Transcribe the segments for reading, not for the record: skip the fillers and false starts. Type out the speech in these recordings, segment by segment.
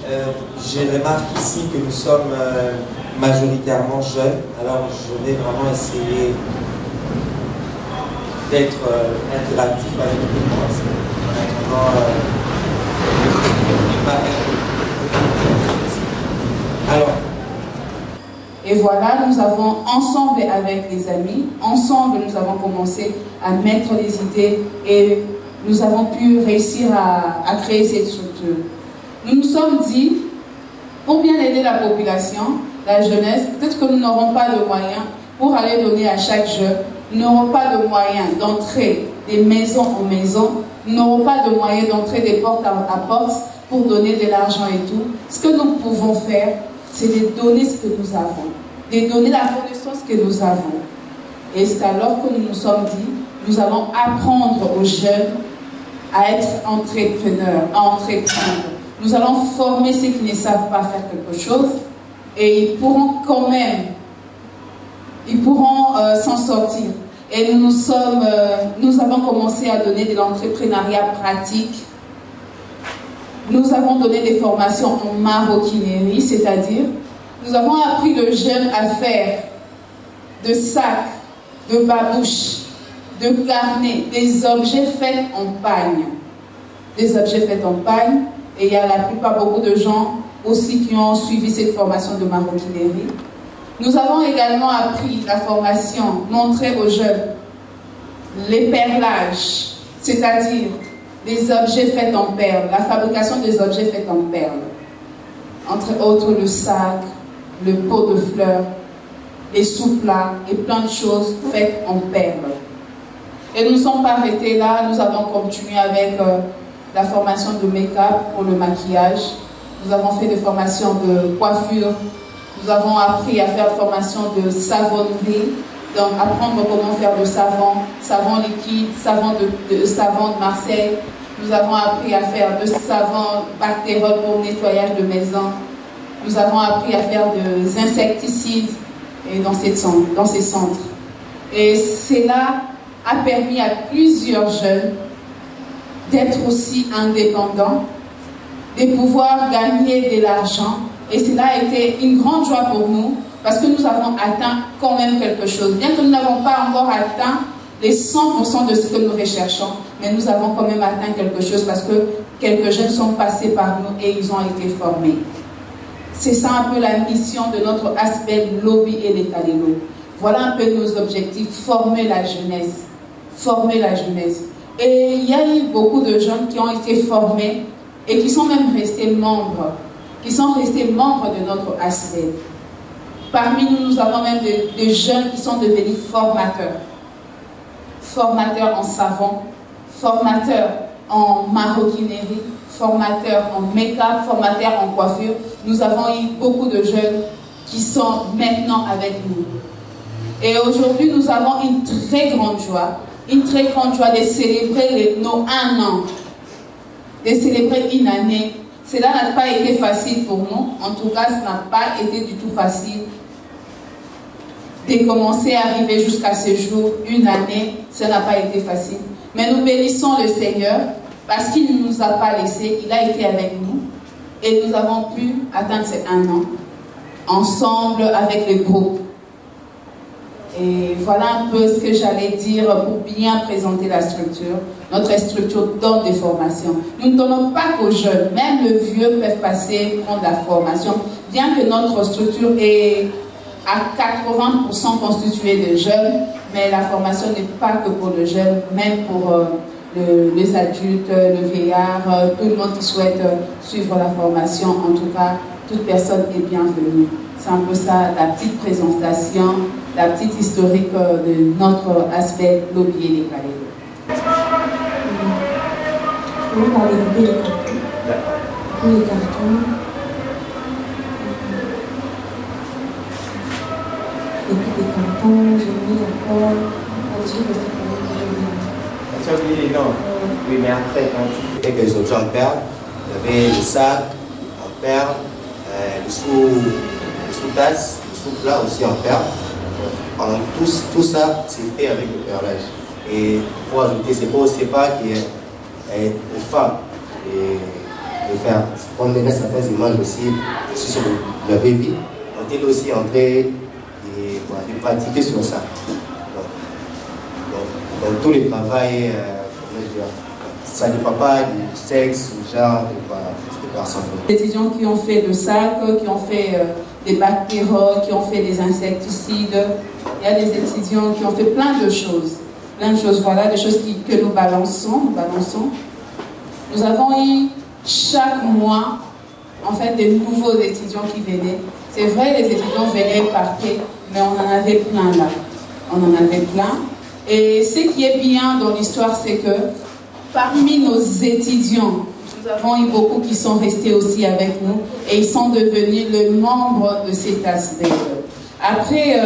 Je remarque ici que nous sommes majoritairement jeunes, alors je vais vraiment essayer d'être interactif avec tout le monde. Alors, et voilà, nous avons ensemble avec les amis, ensemble nous avons commencé à mettre les idées et nous avons pu réussir à créer cette structure. Nous nous sommes dit, pour bien aider la population, la jeunesse, peut-être que nous n'aurons pas de moyens pour aller donner à chaque jeune, nous n'aurons pas de moyens d'entrer des maisons en maison, nous n'aurons pas de moyens d'entrer des portes à porte pour donner de l'argent et tout. Ce que nous pouvons faire, c'est de donner ce que nous avons, de donner la connaissance que nous avons. Et c'est alors que nous nous sommes dit, nous allons apprendre aux jeunes à être entrepreneurs, à entreprendre. Nous allons former ceux qui ne savent pas faire quelque chose et ils pourront quand même, s'en sortir. Et nous avons commencé à donner de l'entrepreneuriat pratique. Nous avons donné des formations en maroquinerie, c'est-à-dire, nous avons appris le jeune à faire de sacs, de babouches, de carnets, des objets faits en pagne. Des objets faits en pagne, et il y a la plupart, beaucoup de gens aussi qui ont suivi cette formation de maroquinerie. Nous avons également appris la formation, montrer aux jeunes les perlages, c'est-à-dire des objets faits en perles, la fabrication des objets faits en perles. Entre autres, le sac, le pot de fleurs, les sous-plats et plein de choses faites en perles. Et nous ne sommes pas arrêtés là, nous avons continué avec la formation de make-up pour le maquillage. Nous avons fait des formations de coiffure. Nous avons appris à faire formation de savonnerie, donc apprendre comment faire le savon liquide, savon de Marseille. Nous avons appris à faire de savon bactériel pour nettoyage de maison. Nous avons appris à faire des insecticides et dans ces centres. Et cela a permis à plusieurs jeunes d'être aussi indépendants, de pouvoir gagner de l'argent. Et cela a été une grande joie pour nous parce que nous avons atteint quand même quelque chose. Bien que nous n'avons pas encore atteint les 100% de ce que nous recherchons, mais nous avons quand même atteint quelque chose parce que quelques jeunes sont passés par nous et ils ont été formés. C'est ça un peu la mission de notre aspect lobby et les Kalélo. Voilà un peu nos objectifs, former la jeunesse. Former la jeunesse. Et il y a eu beaucoup de jeunes qui ont été formés et qui sont même restés membres, de notre aspect. Parmi nous, nous avons même des jeunes qui sont devenus formateurs. Formateurs en savon, formateurs en maroquinerie, formateurs en make-up, formateurs en coiffure. Nous avons eu beaucoup de jeunes qui sont maintenant avec nous. Et aujourd'hui, nous avons une très grande joie de célébrer nos 1 an, de célébrer une année. Cela n'a pas été facile pour nous. En tout cas, ça n'a pas été du tout facile de commencer à arriver jusqu'à ce jour, une année. Ça n'a pas été facile. Mais nous bénissons le Seigneur parce qu'il ne nous a pas laissés. Il a été avec nous. Et nous avons pu atteindre ces 1 an ensemble avec le groupe. Et voilà un peu ce que j'allais dire pour bien présenter la structure. Notre structure donne des formations. Nous ne donnons pas qu'aux jeunes, même les vieux peuvent passer, prendre la formation. Bien que notre structure est à 80% constituée de jeunes, mais la formation n'est pas que pour les jeunes, même pour les adultes, le vieillard, tout le monde qui souhaite suivre la formation. En tout cas, toute personne est bienvenue. C'est un peu ça, la petite présentation, la petite historique de notre aspect lobby et les Kalélo. On va parler de les cartons. Les cartons. Et puis les cartons, j'ai mis encore. Non. Oui, mais après, quand tu fais quelques objets en perles, il y avait le sac en perles, le sous-tasse, le sous-plat aussi en perles. Tout ça, c'est fait avec le perlage. Et il faut ajouter, c'est pas qui est aux femmes. Et de faire, comme maintenant certaines images aussi, sur le baby, on est aussi en train de pratiquer sur ça. Donc tout le travail, ça ne dépend pas du sexe, du genre, de personnes. Des étudiants qui ont fait le sac, qui ont fait des bactériaux, qui ont fait des insecticides. Il y a des étudiants qui ont fait plein de choses. Voilà, des choses que nous balançons. Nous avons eu chaque mois, en fait, des nouveaux étudiants qui venaient. C'est vrai, les étudiants venaient et partaient, mais on en avait plein là. On en avait plein. Et ce qui est bien dans l'histoire, c'est que parmi nos étudiants, nous avons eu beaucoup qui sont restés aussi avec nous et ils sont devenus le membre de cet aspect. Après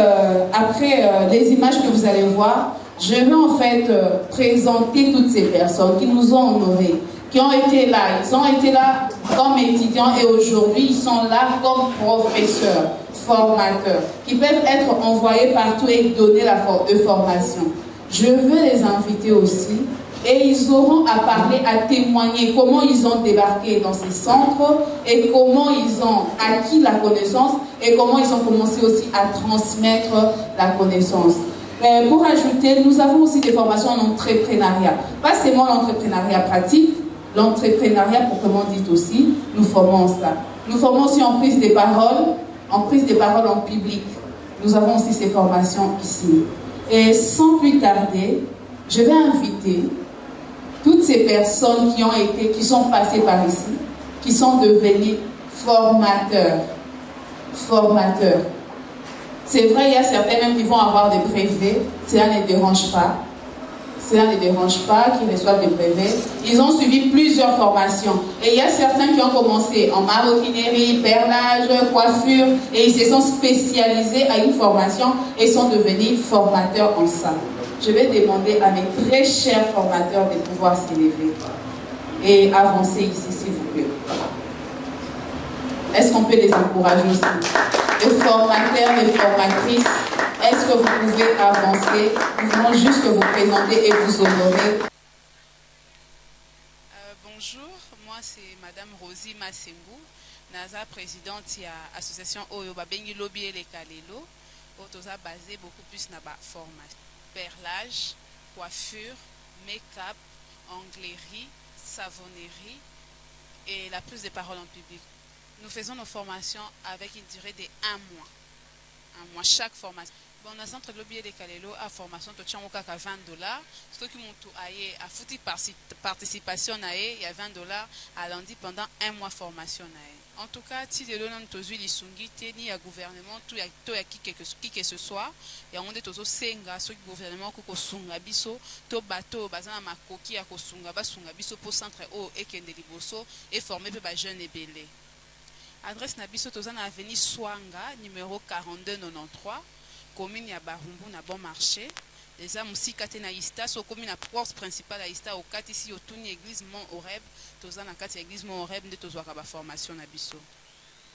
les images que vous allez voir, je vais en fait présenter toutes ces personnes qui nous ont honorés, qui ont été là. Ils ont été là comme étudiants et aujourd'hui ils sont là comme professeurs, formateurs, qui peuvent être envoyés partout et donner de formation. Je veux les inviter aussi et ils auront à parler, à témoigner comment ils ont débarqué dans ces centres et comment ils ont acquis la connaissance et comment ils ont commencé aussi à transmettre la connaissance. Mais pour ajouter, nous avons aussi des formations en entrepreneuriat. Pas seulement l'entrepreneuriat pratique, l'entrepreneuriat proprement dit aussi, nous formons ça. Nous formons aussi en prise de parole en public. Nous avons aussi ces formations ici. Et sans plus tarder, je vais inviter toutes ces personnes qui sont passées par ici, qui sont devenues formateurs. C'est vrai, il y a certains même qui vont avoir des brevets, cela ne dérange pas. Qu'ils reçoivent des brevets. Ils ont suivi plusieurs formations. Et il y a certains qui ont commencé en maroquinerie, perlage, coiffure, et ils se sont spécialisés à une formation et sont devenus formateurs en ça. Je vais demander à mes très chers formateurs de pouvoir s'élever et avancer ici, s'il vous plaît. Est-ce qu'on peut les encourager aussi? Les formateurs, les formatrices, est-ce que vous pouvez avancer? Nous voulons juste que vous présentez et vous honorez. Bonjour, moi c'est Madame Rosie Massengou, Naza présidente de l'association Oyo Babengi Lobby et les Kalelo, où nous avons basé beaucoup plus sur la formation. Perlage, coiffure, make-up, anglerie, savonnerie et la prise de parole en public. Nous faisons nos formations avec une durée de 1 mois. 1 mois chaque formation. Bon, dans le centre Lobby de Kalelo, à formation, tu as $20. Ce qui a foutu participation, il y a $20 à lundi pendant 1 mois formation. En tout cas, si les gens ont vu les sungi, ni à gouvernement, tout à qui que ce soit, il y a un des tozo senga, ce gouvernement qui sunga biso, to bateau, bazana makoki à kosunga, basunga biso pour centre O et kende liboso et former pe ba jeunes et belé. Adresse Nabiso Tozana Avenue Swanga, numéro 4293, commune ya Barumbu na bon marché. Les âmes aussi Katena Ista, so commune à porte principale à Ista, au 4 ici au Touni église Mont-Oreb, Tozana 4 église Mont-Oreb, de Tozwaka ba formation Nabiso.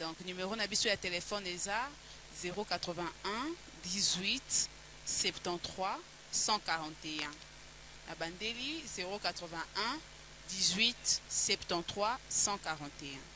Donc, numéro Nabiso ya téléphone ESA 081 18 73 141. La Bandeli 081 18 73 141.